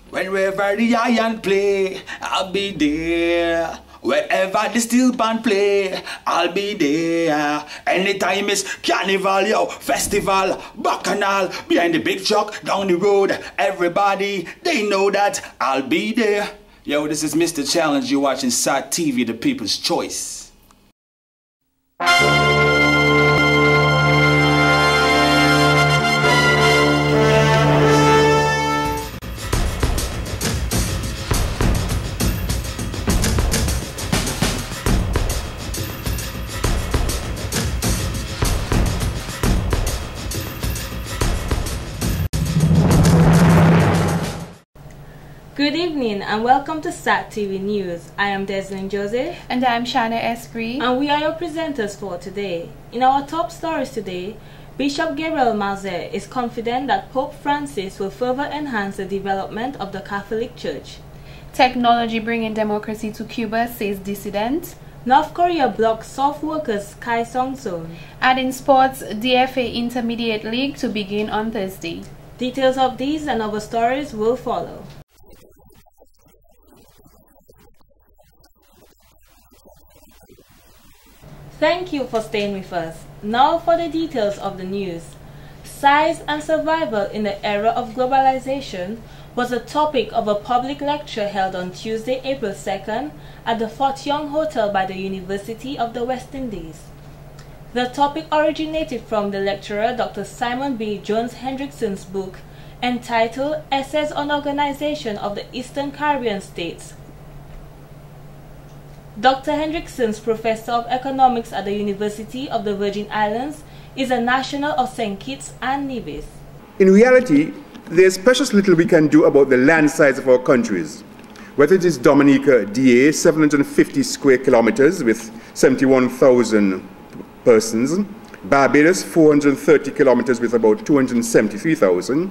Wherever the iron play, I'll be there. Wherever the steel band play, I'll be there. Anytime it's carnival, yo, festival, bacchanal, behind the big truck, down the road, everybody, they know that I'll be there. Yo, this is Mr. Challenge. You're watching SAT TV, the people's choice. Good evening and welcome to SAT TV News. I am Deslin Joseph. And I am Shana Esprit. And we are your presenters for today. In our top stories today, Bishop Gabriel Mozzie is confident that Pope Francis will further enhance the development of the Catholic Church. Technology bringing democracy to Cuba, says dissident. North Korea blocks South workers' Kaesong zone. And in sports, DFA Intermediate League to begin on Thursday. Details of these and other stories will follow. Thank you for staying with us. Now for the details of the news. Size and survival in the era of globalization was the topic of a public lecture held on Tuesday, April 2nd at the Fort Young Hotel by the University of the West Indies. The topic originated from the lecturer Dr. Simon B. Jones Hendrickson's book entitled Essays on Organization of the Eastern Caribbean States. Dr. Hendrickson's professor of economics at the University of the Virgin Islands is a national of St. Kitts and Nevis. In reality, there's precious little we can do about the land size of our countries. Whether it is Dominica, DA, 750 square kilometers with 71,000 persons, Barbados, 430 kilometers with about 273,000,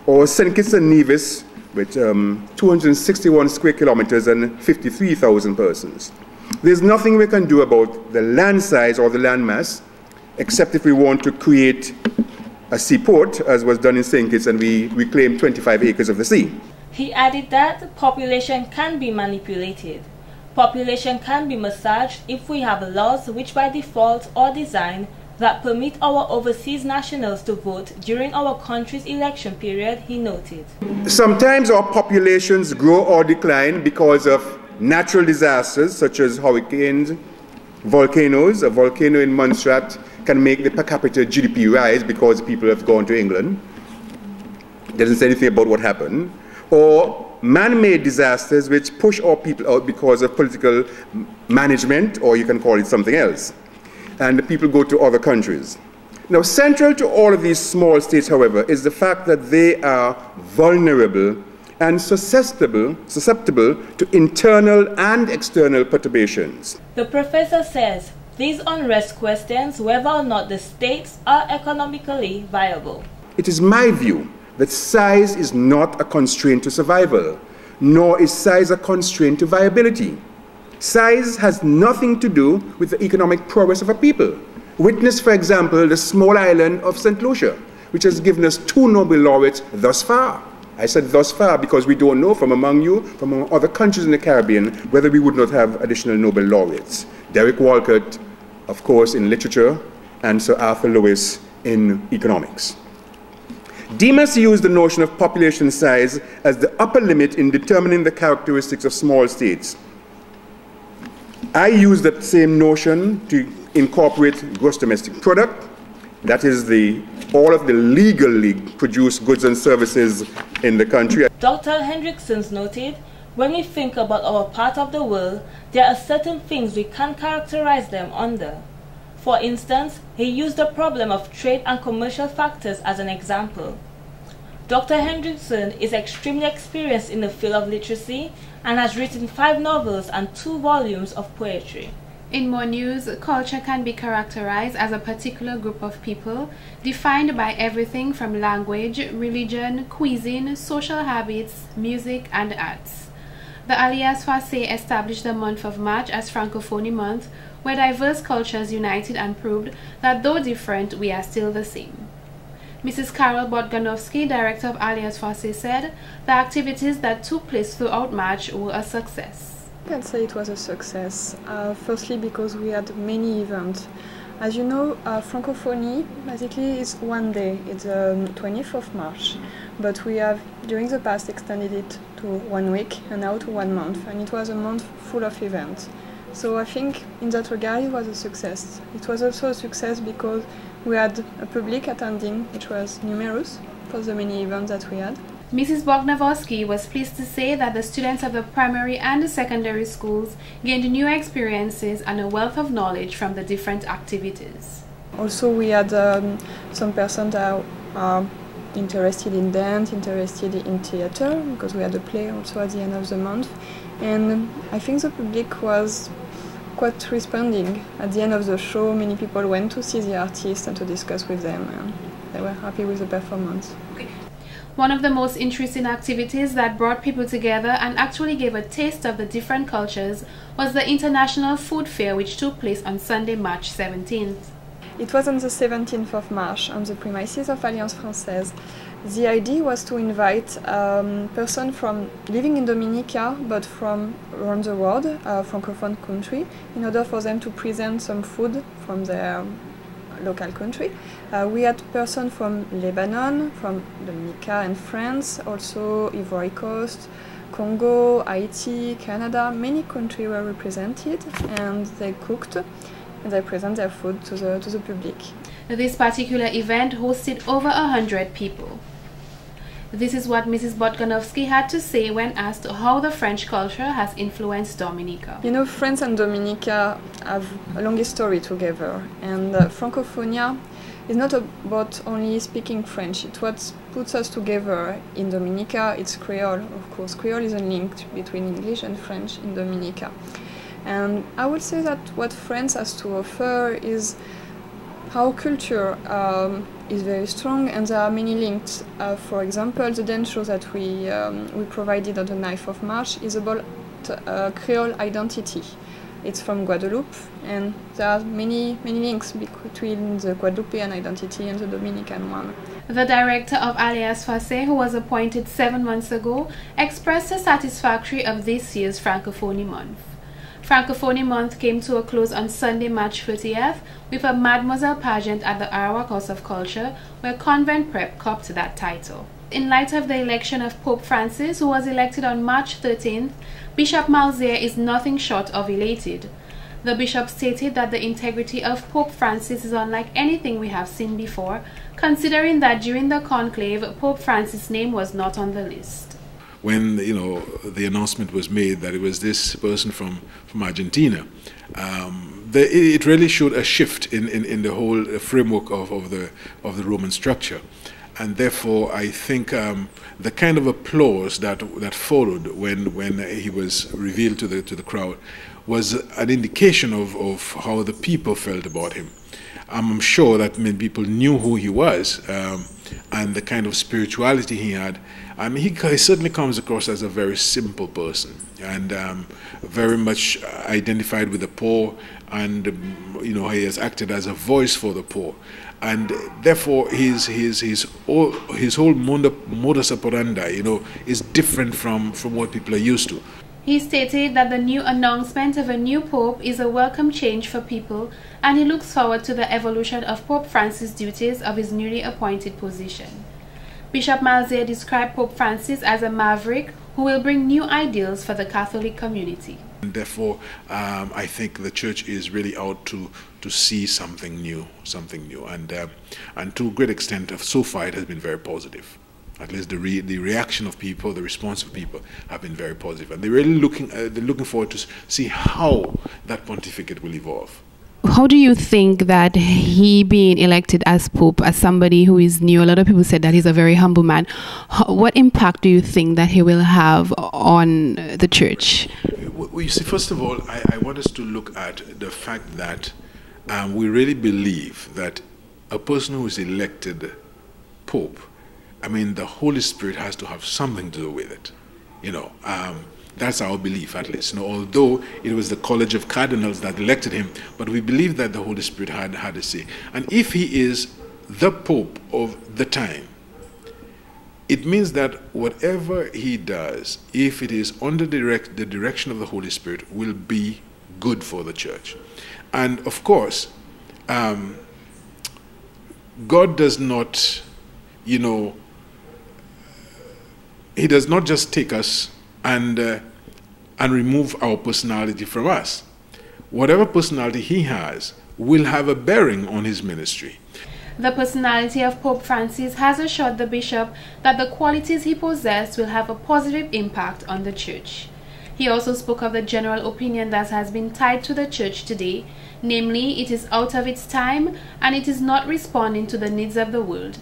or St. Kitts and Nevis with 261 square kilometers and 53,000 persons. There's nothing we can do about the land size or the land mass, except if we want to create a seaport, as was done in St. Kitts, and we reclaim 25 acres of the sea. He added that population can be manipulated. Population can be massaged if we have laws which by default or design that permit our overseas nationals to vote during our country's election period, he noted. Sometimes our populations grow or decline because of natural disasters such as hurricanes, volcanoes. A volcano in Montserrat can make the per capita GDP rise because people have gone to England. It doesn't say anything about what happened. Or man-made disasters which push our people out because of political management, or you can call it something else. And the people go to other countries. Now, central to all of these small states, however, is the fact that they are vulnerable and susceptible to internal and external perturbations. The professor says these unrest questions whether or not the states are economically viable. It is my view that size is not a constraint to survival, nor is size a constraint to viability. Size has nothing to do with the economic progress of a people. Witness, for example, the small island of St. Lucia, which has given us 2 Nobel laureates thus far. I said thus far because we don't know from among you, from among other countries in the Caribbean, whether we would not have additional Nobel laureates. Derek Walcott, of course, in literature, and Sir Arthur Lewis in economics. Demas used the notion of population size as the upper limit in determining the characteristics of small states. I use that same notion to incorporate gross domestic product, that is all of the legally produced goods and services in the country. Dr. Hendrickson noted, when we think about our part of the world, there are certain things we can't characterize them under. For instance, he used the problem of trade and commercial factors as an example. Dr. Hendrickson is extremely experienced in the field of literacy and has written 5 novels and 2 volumes of poetry. In more news, culture can be characterized as a particular group of people defined by everything from language, religion, cuisine, social habits, music, and arts. The Alliance Française established the month of March as Francophonie Month, where diverse cultures united and proved that though different, we are still the same. Mrs. Carol Botganowski, director of Alliance Française, said the activities that took place throughout March were a success. I can say it was a success. Firstly, because we had many events. As you know, Francophonie basically is one day, it's the 20th of March, but we have during the past extended it to 1 week and now to 1 month, and it was a month full of events. So I think in that regard it was a success. It was also a success because we had a public attending, which was numerous for the many events that we had. Mrs. Bogdanowski was pleased to say that the students of the primary and the secondary schools gained new experiences and a wealth of knowledge from the different activities. Also we had some persons that are interested in dance, interested in theatre, because we had a play also at the end of the month. And I think the public was quite responding. At the end of the show, many people went to see the artists and to discuss with them, and they were happy with the performance. One of the most interesting activities that brought people together and actually gave a taste of the different cultures was the International Food Fair, which took place on Sunday, March 17th. It was on the 17th of March on the premises of Alliance Française. The idea was to invite persons from living in Dominica but from around the world, Francophone country, in order for them to present some food from their local country. We had persons from Lebanon, from Dominica and France, also Ivory Coast, Congo, Haiti, Canada. Many countries were represented, and they cooked and they present their food to the public. This particular event hosted over 100 people. This is what Mrs. Botganowski had to say when asked how the French culture has influenced Dominica. You know, France and Dominica have a long history together, and Francophonia is not about only speaking French. It's what puts us together in Dominica. It's Creole, of course. Creole is a link between English and French in Dominica. And I would say that what France has to offer is how culture is very strong, and there are many links. For example, the dance show that we provided on the 9th of March is about Creole identity. It's from Guadeloupe, and there are many links between the Guadeloupean identity and the Dominican one. The director of Alliance Française, who was appointed 7 months ago, expressed her satisfaction of this year's Francophonie Month. Francophonie Month came to a close on Sunday, March 30th, with a Mademoiselle pageant at the Arawak House of Culture, where Convent Prep copped that title. In light of the election of Pope Francis, who was elected on March 13th, Bishop Malzier is nothing short of elated. The bishop stated that the integrity of Pope Francis is unlike anything we have seen before, considering that during the conclave, Pope Francis' name was not on the list. When the announcement was made that it was this person from Argentina, it really showed a shift in the whole framework of the Roman structure, and therefore I think the kind of applause that followed when he was revealed to the crowd was an indication of how the people felt about him. I'm sure that many people knew who he was and the kind of spirituality he had. I mean, he certainly comes across as a very simple person and very much identified with the poor, and he has acted as a voice for the poor, and therefore his whole modus operandi is different from what people are used to. He stated that the new announcement of a new pope is a welcome change for people, and he looks forward to the evolution of Pope Francis' duties of his newly appointed position. Bishop Malzier described Pope Francis as a maverick who will bring new ideals for the Catholic community. And therefore, I think the church is really out to see something new, and to a great extent, so far it has been very positive. At least the reaction of people, the response of people have been very positive, and they're really looking forward to see how that pontificate will evolve. How do you think that he being elected as Pope, as somebody who is new, a lot of people said that he's a very humble man, what impact do you think that he will have on the church? Well, you see, first of all, I want us to look at the fact that we really believe that a person who is elected Pope, I mean, the Holy Spirit has to have something to do with it. That's our belief, at least. Although it was the College of Cardinals that elected him, but we believe that the Holy Spirit had a say. And if he is the Pope of the time, it means that whatever he does, if it is under the direction of the Holy Spirit, will be good for the church. And of course, God does not, he does not just take us and remove our personality from us. Whatever personality he has will have a bearing on his ministry. The personality of Pope Francis has assured the bishop that the qualities he possessed will have a positive impact on the church. He also spoke of the general opinion that has been tied to the church today, namely, it is out of its time and it is not responding to the needs of the world.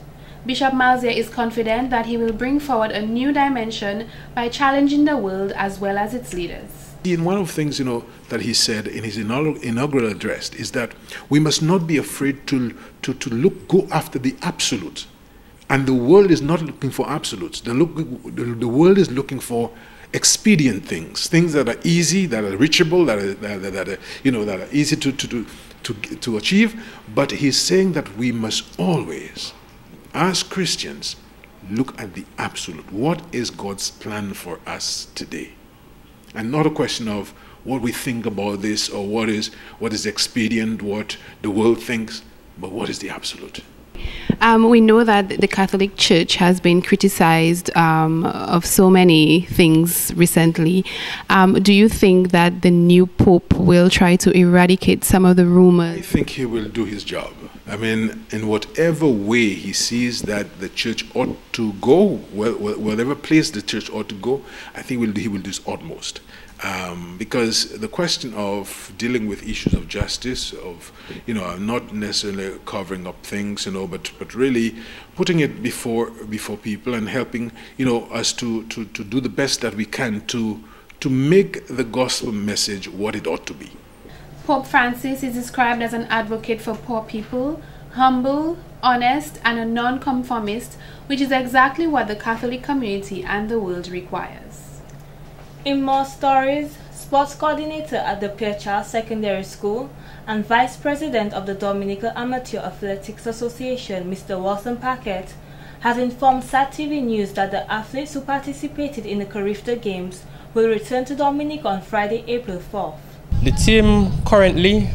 Bishop Mozzie is confident that he will bring forward a new dimension by challenging the world as well as its leaders. And one of the things, that he said in his inaugural address is that we must not be afraid to go after the absolute. And the world is not looking for absolutes. The world is looking for expedient things that are easy, that are reachable, that are easy to achieve. But he's saying that we must always, as Christians, look at the absolute. What is God's plan for us today? And not a question of what we think about this or what is expedient, what the world thinks, but what is the absolute. We know that the Catholic Church has been criticized of so many things recently. Do you think that the new Pope will try to eradicate some of the rumors? I think he will do his job. I mean, in whatever way he sees that the church ought to go, whatever place the church ought to go, I think he will do his utmost. Because the question of dealing with issues of justice, of not necessarily covering up things, but really putting it before people and helping us to do the best that we can to make the gospel message what it ought to be. Pope Francis is described as an advocate for poor people, humble, honest, and a non-conformist, which is exactly what the Catholic community and the world requires. In more stories, sports coordinator at the Pierre Charles Secondary School and vice president of the Dominican Amateur Athletics Association, Mr. Walton Paquette, has informed SAT-TV News that the athletes who participated in the Carifta Games will return to Dominica on Friday, April 4th. The team currently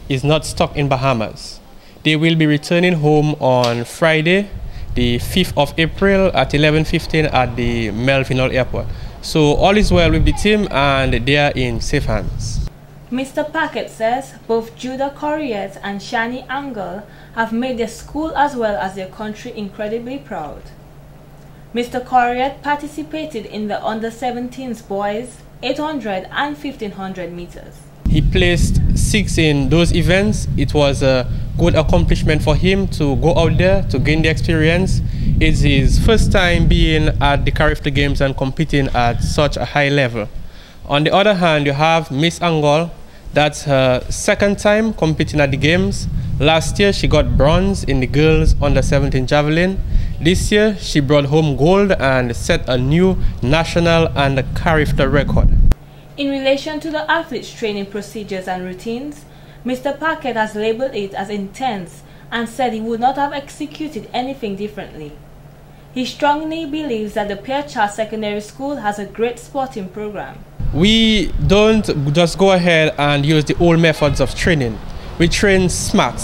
is not stuck in Bahamas. They will be returning home on Friday, the 5th of April at 11:15 at the Melvinal Airport. So all is well with the team and they are in safe hands. Mr. Paquette says both Judah Corriette and Shani Angle have made their school as well as their country incredibly proud. Mr. Corriette participated in the under-17s boys 800 and 1500 meters. He placed 6 in those events. It was a good accomplishment for him to go out there to gain the experience. It's his first time being at the Carifta Games and competing at such a high level. On the other hand, you have Miss Angol. That's her second time competing at the Games. Last year, she got bronze in the girls under-17 javelin. This year, she brought home gold and set a new national and Carifta record. In relation to the athletes' training procedures and routines, Mr. Paquette has labeled it as intense and said he would not have executed anything differently. He strongly believes that the Pierre Charles Secondary School has a great sporting program. We don't just go ahead and use the old methods of training. We train smart.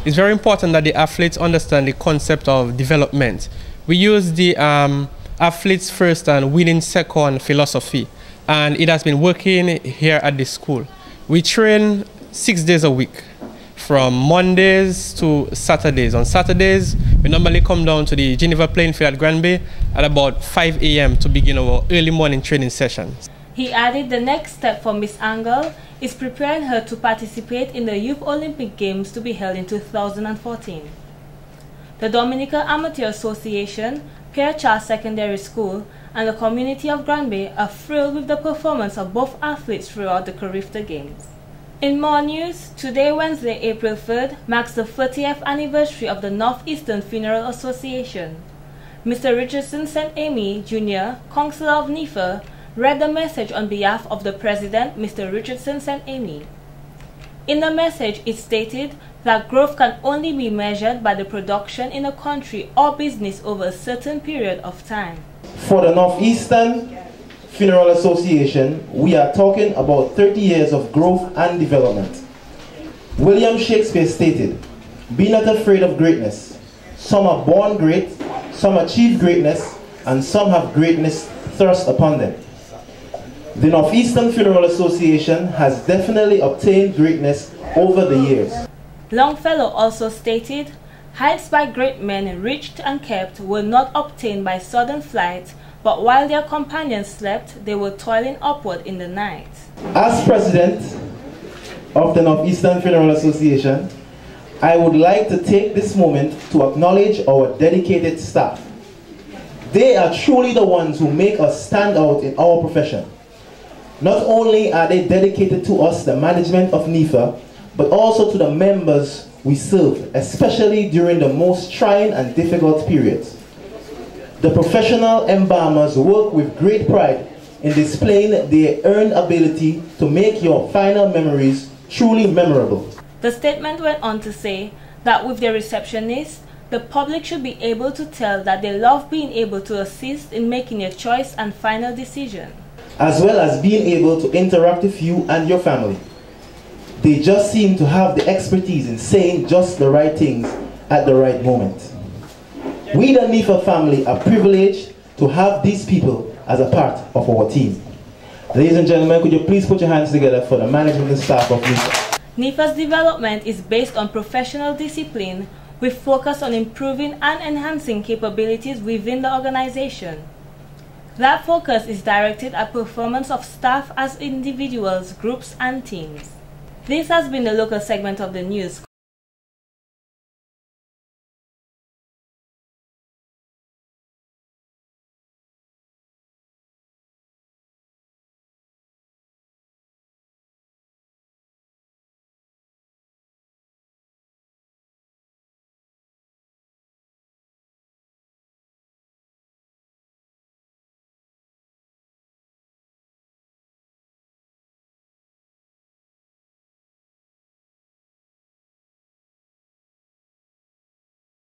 It's very important that the athletes understand the concept of development. We use the athletes first and winning second philosophy, and it has been working here at the school. We train 6 days a week, from Mondays to Saturdays. On Saturdays, we normally come down to the Geneva playing field at Granby at about 5 a.m. to begin our early morning training sessions. He added the next step for Miss Angle is preparing her to participate in the Youth Olympic Games to be held in 2014. The Dominican Amateur Association, Pierre Charles Secondary School, and the community of Granby are thrilled with the performance of both athletes throughout the Carifta Games. In more news, today, Wednesday, April 3rd, marks the 30th anniversary of the Northeastern Funeral Association. Mr. Richardson St. Amy, Jr., Councillor of Nefa, read the message on behalf of the President, Mr. Richardson St. Amy. In the message, it stated that growth can only be measured by the production in a country or business over a certain period of time. For the Northeastern Funeral Association, we are talking about 30 years of growth and development. William Shakespeare stated, "Be not afraid of greatness. Some are born great, some achieve greatness, and some have greatness thrust upon them." The Northeastern Funeral Association has definitely obtained greatness over the years. Longfellow also stated, "Heights by great men reached and kept were not obtained by sudden flight, but while their companions slept, they were toiling upward in the night." As president of the Northeastern Funeral Association, I would like to take this moment to acknowledge our dedicated staff. They are truly the ones who make us stand out in our profession. Not only are they dedicated to us, the management of NIFA, but also to the members we serve, especially during the most trying and difficult periods. The professional embalmers work with great pride in displaying their earned ability to make your final memories truly memorable. The statement went on to say that with their receptionists, the public should be able to tell that they love being able to assist in making a choice and final decision, as well as being able to interact with you and your family. They just seem to have the expertise in saying just the right things at the right moment. We, the NIFA family, are privileged to have these people as a part of our team. Ladies and gentlemen, could you please put your hands together for the management and staff of NIFA. NIFA's development is based on professional discipline with focus on improving and enhancing capabilities within the organization. That focus is directed at performance of staff as individuals, groups, and teams. This has been the local segment of the news.